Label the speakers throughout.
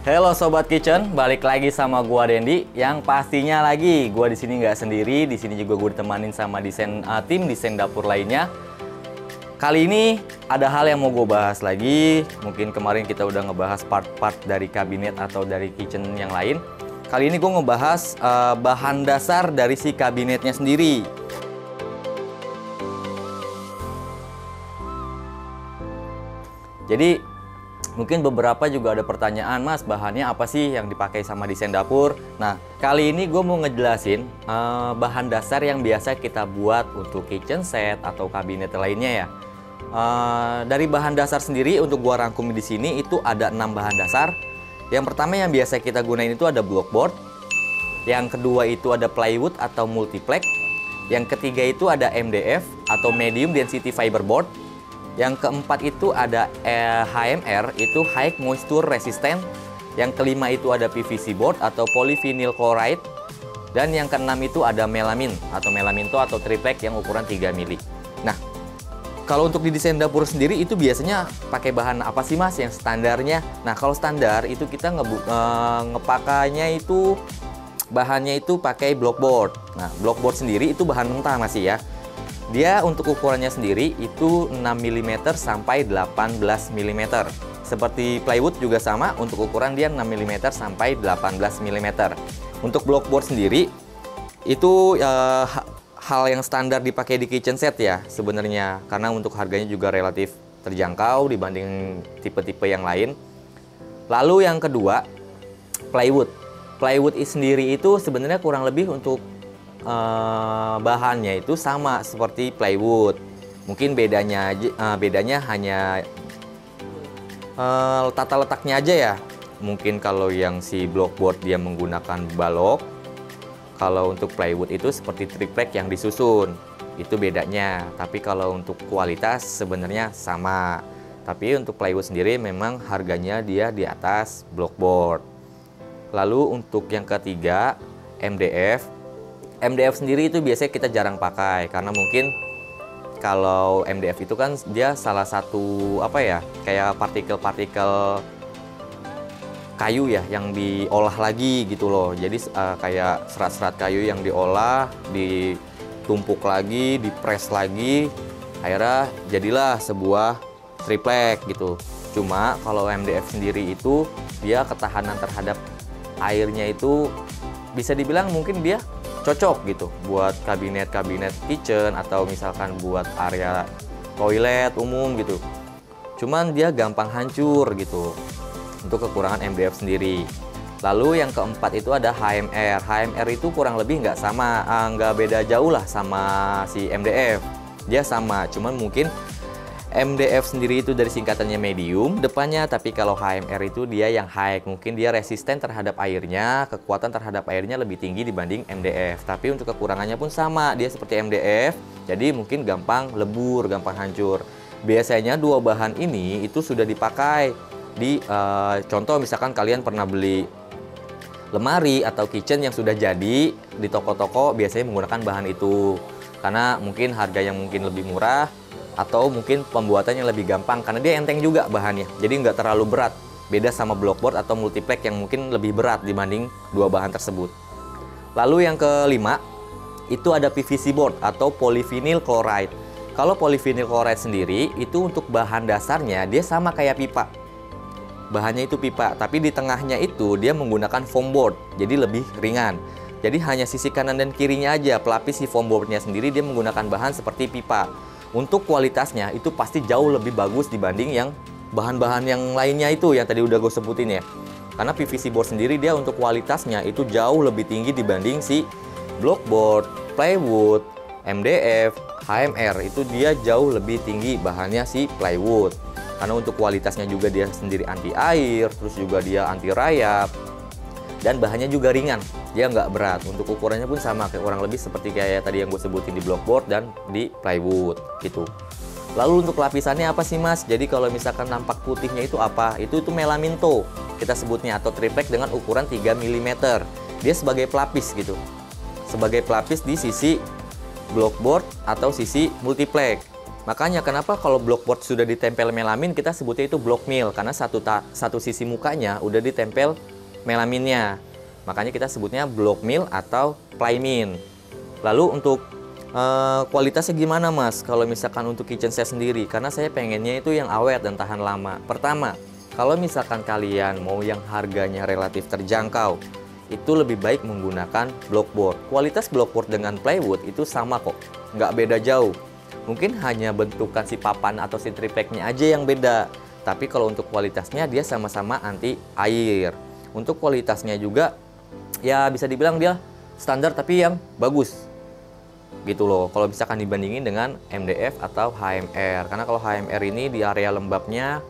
Speaker 1: Halo Sobat Kitchen, balik lagi sama gua Dendi. Yang pastinya lagi gua di sini nggak sendiri, di sini juga gua ditemanin sama tim desain dapur lainnya. Kali ini ada hal yang mau gue bahas lagi. Mungkin kemarin kita udah ngebahas part-part dari kabinet atau dari kitchen yang lain. Kali ini gue ngebahas bahan dasar dari si kabinetnya sendiri. Jadi mungkin beberapa juga ada pertanyaan, Mas, bahannya apa sih yang dipakai sama desain dapur? Nah, kali ini gue mau ngejelasin bahan dasar yang biasa kita buat untuk kitchen set atau kabinet lainnya ya. Dari bahan dasar sendiri untuk gue rangkum di sini itu ada 6 bahan dasar. Yang pertama yang biasa kita gunain itu ada blockboard. Yang kedua itu ada plywood atau multiplex. Yang ketiga itu ada MDF atau medium density fiberboard. Yang keempat itu ada HMR, itu high moisture resistant. Yang kelima itu ada PVC board atau polyvinyl chloride. Dan yang keenam itu ada melamin atau melaminto atau triplek yang ukuran 3 mili. Nah, kalau untuk di desain dapur sendiri itu biasanya pakai bahan apa sih, Mas, yang standarnya? Nah, kalau standar itu kita ngepakainya itu bahannya itu pakai blockboard. Nah, blockboard sendiri itu bahan mentah masih ya. Dia untuk ukurannya sendiri itu 6 mm sampai 18 mm. Seperti plywood juga sama, untuk ukuran dia 6 mm sampai 18 mm. Untuk blockboard sendiri itu hal yang standar dipakai di kitchen set ya sebenarnya, karena untuk harganya juga relatif terjangkau dibanding tipe-tipe yang lain. Lalu yang kedua, plywood. Plywood sendiri itu sebenarnya kurang lebih untuk bahannya itu sama seperti plywood. Mungkin bedanya hanya tata letaknya aja ya. Mungkin kalau yang si blockboard dia menggunakan balok, kalau untuk plywood itu seperti triplek yang disusun. Itu bedanya. Tapi kalau untuk kualitas sebenarnya sama. Tapi untuk plywood sendiri memang harganya dia di atas blockboard. Lalu untuk yang ketiga, MDF. MDF sendiri itu biasanya kita jarang pakai karena mungkin kalau MDF itu kan dia salah satu apa ya, kayak partikel-partikel kayu ya yang diolah lagi gitu loh. Jadi kayak serat-serat kayu yang diolah, ditumpuk lagi, dipres lagi, akhirnya jadilah sebuah triplek gitu. Cuma kalau MDF sendiri itu dia ketahanan terhadap airnya itu bisa dibilang mungkin dia cocok gitu buat kabinet-kabinet kitchen atau misalkan buat area toilet umum gitu. Cuman dia gampang hancur gitu untuk kekurangan MDF sendiri. Lalu yang keempat itu ada HMR. HMR itu kurang lebih nggak sama, nggak beda jauh lah sama si MDF. Dia sama, cuman mungkin MDF sendiri itu dari singkatannya medium depannya, tapi kalau HMR itu dia yang high, mungkin dia resisten terhadap airnya, kekuatan terhadap airnya lebih tinggi dibanding MDF. Tapi untuk kekurangannya pun sama, dia seperti MDF, jadi mungkin gampang lebur, gampang hancur. Biasanya dua bahan ini itu sudah dipakai di contoh misalkan kalian pernah beli lemari atau kitchen yang sudah jadi di toko-toko, biasanya menggunakan bahan itu karena mungkin harga yang mungkin lebih murah atau mungkin pembuatannya lebih gampang karena dia enteng juga bahannya, jadi nggak terlalu berat. Beda sama blockboard atau multiplex yang mungkin lebih berat dibanding dua bahan tersebut. Lalu yang kelima itu ada PVC board atau polyvinyl chloride. Kalau polyvinyl chloride sendiri itu untuk bahan dasarnya dia sama kayak pipa. Bahannya itu pipa, tapi di tengahnya itu dia menggunakan foam board, jadi lebih ringan. Jadi hanya sisi kanan dan kirinya aja pelapis si foam boardnya sendiri dia menggunakan bahan seperti pipa. Untuk kualitasnya itu pasti jauh lebih bagus dibanding yang bahan-bahan yang lainnya itu yang tadi udah gue sebutin ya. Karena PVC board sendiri dia untuk kualitasnya itu jauh lebih tinggi dibanding si blockboard, plywood, MDF, HMR. Itu dia jauh lebih tinggi bahannya si plywood. Karena untuk kualitasnya juga dia sendiri anti air, terus juga dia anti rayap. Dan bahannya juga ringan, dia nggak berat. Untuk ukurannya pun sama, kayak kurang lebih seperti kayak tadi yang gue sebutin di blockboard dan di plywood gitu. Lalu untuk lapisannya apa sih, Mas? Jadi kalau misalkan nampak putihnya itu apa? Itu melaminto kita sebutnya atau triplek dengan ukuran 3 mm. Dia sebagai pelapis gitu. Sebagai pelapis di sisi blockboard atau sisi multiplex. Makanya kenapa kalau blockboard sudah ditempel melamin kita sebutnya itu block mill, karena satu sisi mukanya udah ditempel melaminnya. Makanya kita sebutnya block mill atau plymin. Lalu untuk kualitasnya gimana Mas? Kalau misalkan untuk kitchen saya sendiri, karena saya pengennya itu yang awet dan tahan lama. Pertama, kalau misalkan kalian mau yang harganya relatif terjangkau, itu lebih baik menggunakan blockboard. Kualitas blockboard dengan plywood itu sama kok, nggak beda jauh. Mungkin hanya bentukan si papan atau si tripleknya aja yang beda. Tapi kalau untuk kualitasnya dia sama-sama anti air. Untuk kualitasnya juga ya bisa dibilang dia standar tapi yang bagus. Gitu loh. Kalau misalkan dibandingin dengan MDF atau HMR. Karena kalau HMR ini di area lembabnya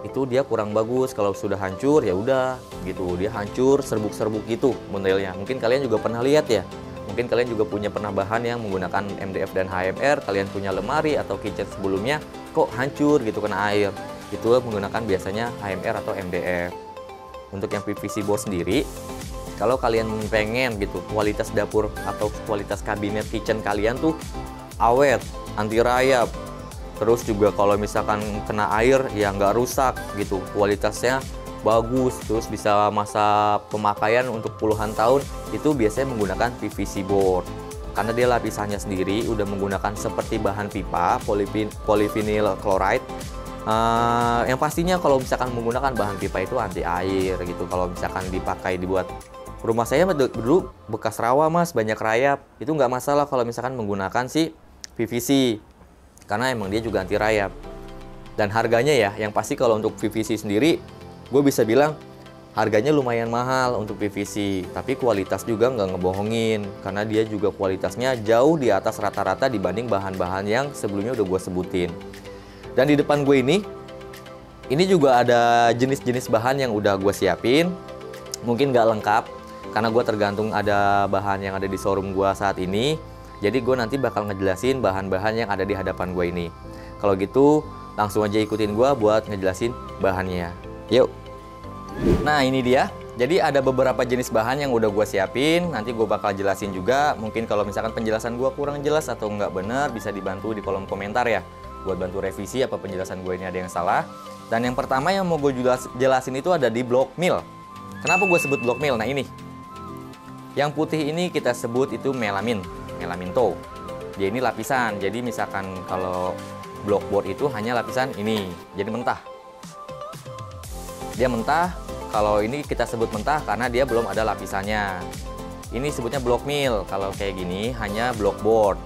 Speaker 1: itu dia kurang bagus. Kalau sudah hancur ya udah gitu. Dia hancur serbuk-serbuk gitu modelnya. Mungkin kalian juga pernah lihat ya. Mungkin kalian juga punya pernah bahan yang menggunakan MDF dan HMR, kalian punya lemari atau kitchen sebelumnya kok hancur gitu kena air. Itu menggunakan biasanya HMR atau MDF. Untuk yang PVC board sendiri, kalau kalian pengen gitu kualitas dapur atau kualitas kabinet kitchen kalian tuh awet, anti rayap. Terus juga kalau misalkan kena air ya nggak rusak gitu, kualitasnya bagus, terus bisa masa pemakaian untuk puluhan tahun, itu biasanya menggunakan PVC board. Karena dia lapisannya sendiri udah menggunakan seperti bahan pipa, polyvinyl chloride. Yang pastinya kalau misalkan menggunakan bahan pipa itu anti air gitu. Kalau misalkan dipakai dibuat rumah saya dulu bekas rawa Mas, banyak rayap. Itu nggak masalah kalau misalkan menggunakan si PVC. Karena emang dia juga anti rayap. Dan harganya ya, yang pasti kalau untuk PVC sendiri gue bisa bilang harganya lumayan mahal untuk PVC, tapi kualitas juga nggak ngebohongin karena dia juga kualitasnya jauh di atas rata-rata dibanding bahan-bahan yang sebelumnya udah gue sebutin. Dan di depan gue ini juga ada jenis-jenis bahan yang udah gue siapin, mungkin nggak lengkap karena gue tergantung ada bahan yang ada di showroom gue saat ini. Jadi gue nanti bakal ngejelasin bahan-bahan yang ada di hadapan gue ini. Kalau gitu langsung aja ikutin gue buat ngejelasin bahannya. Yuk. Nah ini dia. Jadi ada beberapa jenis bahan yang udah gue siapin. Nanti gue bakal jelasin juga. Mungkin kalau misalkan penjelasan gue kurang jelas atau nggak bener, bisa dibantu di kolom komentar ya. Buat bantu revisi apa penjelasan gue ini ada yang salah. Dan yang pertama yang mau gue jelasin itu ada di block mill. Kenapa gue sebut block mill? Nah ini. Yang putih ini kita sebut itu melamin. Melamin tow. Dia ini lapisan. Jadi misalkan kalau blockboard itu hanya lapisan ini. Jadi mentah. Dia mentah, kalau ini kita sebut mentah karena dia belum ada lapisannya. Ini sebutnya block mill, kalau kayak gini hanya blockboard.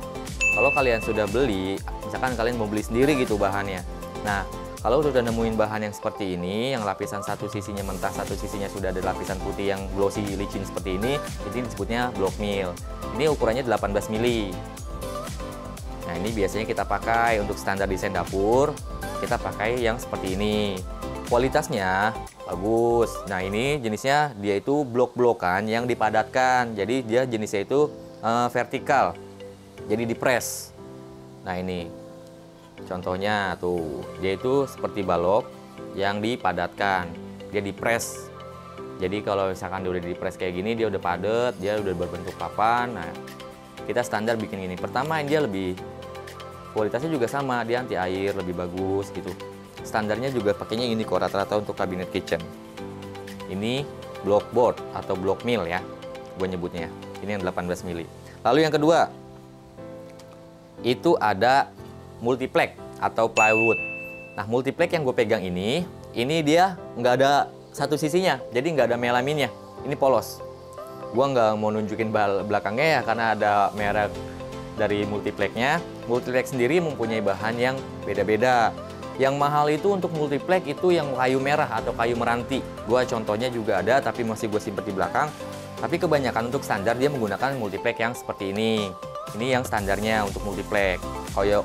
Speaker 1: Kalau kalian sudah beli, misalkan kalian mau beli sendiri gitu bahannya. Nah, kalau sudah nemuin bahan yang seperti ini, yang lapisan satu sisinya mentah, satu sisinya sudah ada lapisan putih yang glossy licin seperti ini disebutnya block mill. Ini ukurannya 18 mili. Nah, ini biasanya kita pakai untuk standar desain dapur, kita pakai yang seperti ini. Kualitasnya bagus. Nah ini jenisnya dia itu blok-blokan yang dipadatkan. Jadi dia jenisnya itu vertikal. Jadi dipres. Nah ini contohnya tuh. Dia itu seperti balok yang dipadatkan. Dia dipres. Jadi kalau misalkan dia udah dipres kayak gini, dia udah padat, dia udah berbentuk papan. Nah kita standar bikin gini. Pertama dia lebih kualitasnya juga sama. Dia anti air, lebih bagus gitu. Standarnya juga pakainya ini kok rata-rata untuk kabinet kitchen. Ini blockboard atau block mill ya, gue nyebutnya. Ini yang 18 mili. Lalu yang kedua, itu ada multiplex atau plywood. Nah multiplex yang gue pegang ini dia nggak ada satu sisinya, jadi nggak ada melaminnya. Ini polos. Gue nggak mau nunjukin belakangnya ya karena ada merek dari multiplexnya. Multiplex sendiri mempunyai bahan yang beda-beda. Yang mahal itu untuk multiplex itu yang kayu merah atau kayu meranti. Gua contohnya juga ada tapi masih gue simpen di belakang. Tapi kebanyakan untuk standar dia menggunakan multiplex yang seperti ini. Ini yang standarnya untuk multiplex.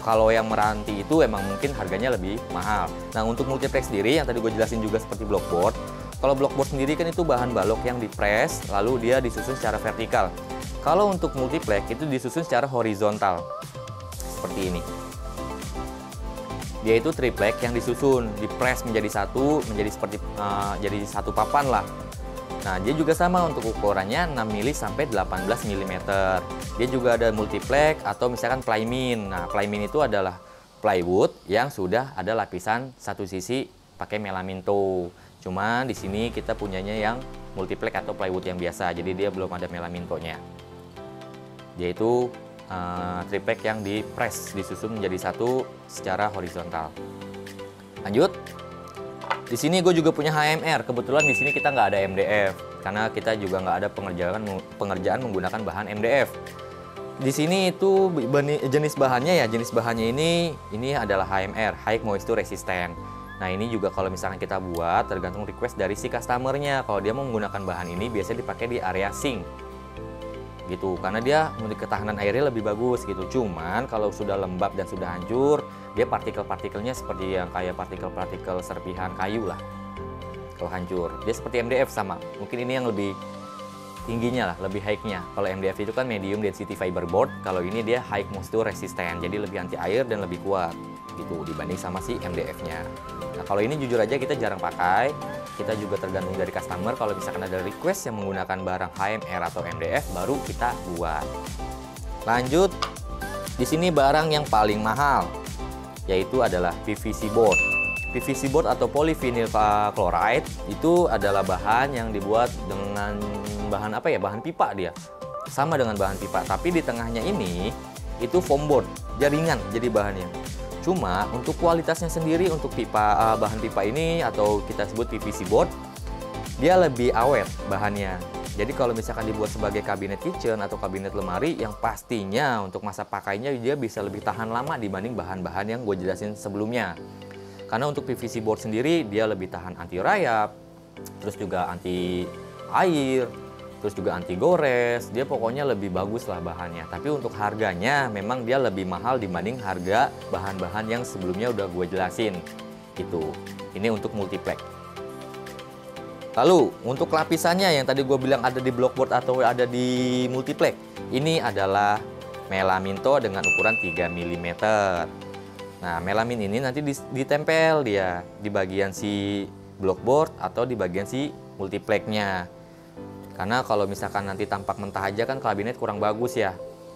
Speaker 1: Kalau yang meranti itu emang mungkin harganya lebih mahal. Nah untuk multiplex sendiri yang tadi gue jelasin juga seperti blockboard. Kalau blockboard sendiri kan itu bahan balok yang dipres lalu dia disusun secara vertikal. Kalau untuk multiplex itu disusun secara horizontal. Seperti ini. Dia itu triplek yang disusun, dipres menjadi satu, menjadi seperti jadi satu papan lah. Nah, dia juga sama untuk ukurannya 6 mili sampai 18 mm. Dia juga ada multiplex atau misalkan plymin. Nah, plymin itu adalah plywood yang sudah ada lapisan satu sisi pakai melaminto. Cuman di sini kita punyanya yang multiplex atau plywood yang biasa, jadi dia belum ada melamintonya. Dia itu triplek yang disusun menjadi satu secara horizontal. Lanjut. Di sini gue juga punya HMR. Kebetulan di sini kita nggak ada MDF karena kita juga nggak ada pengerjaan menggunakan bahan MDF. Di sini itu jenis bahannya ini adalah HMR, High Moisture Resistant. Nah ini juga kalau misalkan kita buat tergantung request dari si customernya. Kalau dia mau menggunakan bahan ini biasanya dipakai di area sink gitu, karena dia memiliki ketahanan airnya lebih bagus gitu. Cuman kalau sudah lembab dan sudah hancur, dia partikel-partikelnya seperti yang kayak partikel-partikel serpihan kayu lah. Kalau hancur, dia seperti MDF sama. Mungkin ini yang lebih tingginya lah, lebih high-nya. Kalau MDF itu kan medium density fiberboard, kalau ini dia high moisture resistant, jadi lebih anti air dan lebih kuat gitu dibanding sama si MDF-nya. Nah kalau ini jujur aja kita jarang pakai. Kita juga tergantung dari customer, kalau misalkan ada request yang menggunakan barang HMR atau MDF baru kita buat. Lanjut, di sini barang yang paling mahal yaitu adalah PVC board. PVC board atau polyvinyl chloride itu adalah bahan yang dibuat dengan bahan apa ya? Bahan pipa dia. Sama dengan bahan pipa, tapi di tengahnya ini itu foam board, jaringan jadi bahannya. Cuma untuk kualitasnya sendiri untuk pipa bahan pipa ini atau kita sebut PVC board, dia lebih awet bahannya. Jadi kalau misalkan dibuat sebagai kabinet kitchen atau kabinet lemari, yang pastinya untuk masa pakainya dia bisa lebih tahan lama dibanding bahan-bahan yang gue jelasin sebelumnya. Karena untuk PVC board sendiri dia lebih tahan anti rayap, terus juga anti air, terus juga anti gores. Dia pokoknya lebih bagus lah bahannya. Tapi untuk harganya memang dia lebih mahal dibanding harga bahan-bahan yang sebelumnya udah gue jelasin gitu. Ini untuk multiplex. Lalu untuk lapisannya yang tadi gue bilang ada di blockboard atau ada di multiplex, ini adalah melaminto dengan ukuran 3 mm. Nah melamin ini nanti ditempel dia di bagian si blockboard atau di bagian si multiplexnya. Karena kalau misalkan nanti tampak mentah aja kan kabinet kurang bagus ya.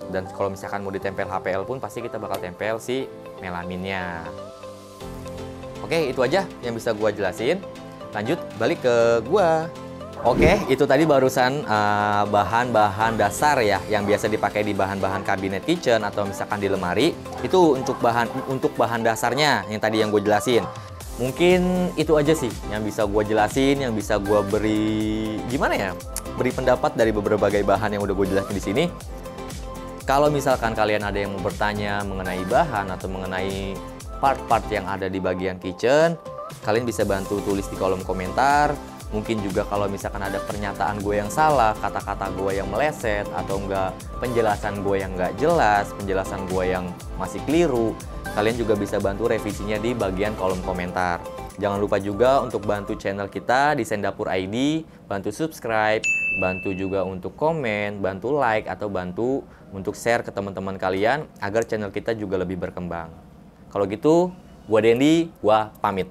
Speaker 1: Dan kalau misalkan mau ditempel HPL pun pasti kita bakal tempel si melaminnya. Oke, itu aja yang bisa gua jelasin. Lanjut balik ke gua. Oke, itu tadi barusan bahan-bahan dasar ya yang biasa dipakai di bahan-bahan kabinet kitchen atau misalkan di lemari. Itu untuk bahan dasarnya yang tadi yang gue jelasin. Mungkin itu aja sih yang bisa gue jelasin, yang bisa gue beri beri pendapat dari beberapa bahan yang udah gue jelasin di sini. Kalau misalkan kalian ada yang mau bertanya mengenai bahan atau mengenai part-part yang ada di bagian kitchen, kalian bisa bantu tulis di kolom komentar. Mungkin juga kalau misalkan ada pernyataan gue yang salah, kata-kata gue yang meleset, atau enggak penjelasan gue yang enggak jelas, penjelasan gue yang masih keliru, kalian juga bisa bantu revisinya di bagian kolom komentar. Jangan lupa juga untuk bantu channel kita Desain Dapur ID, bantu subscribe, bantu juga untuk komen, bantu like, atau bantu untuk share ke teman-teman kalian agar channel kita juga lebih berkembang. Kalau gitu, gue Dendi, gue pamit.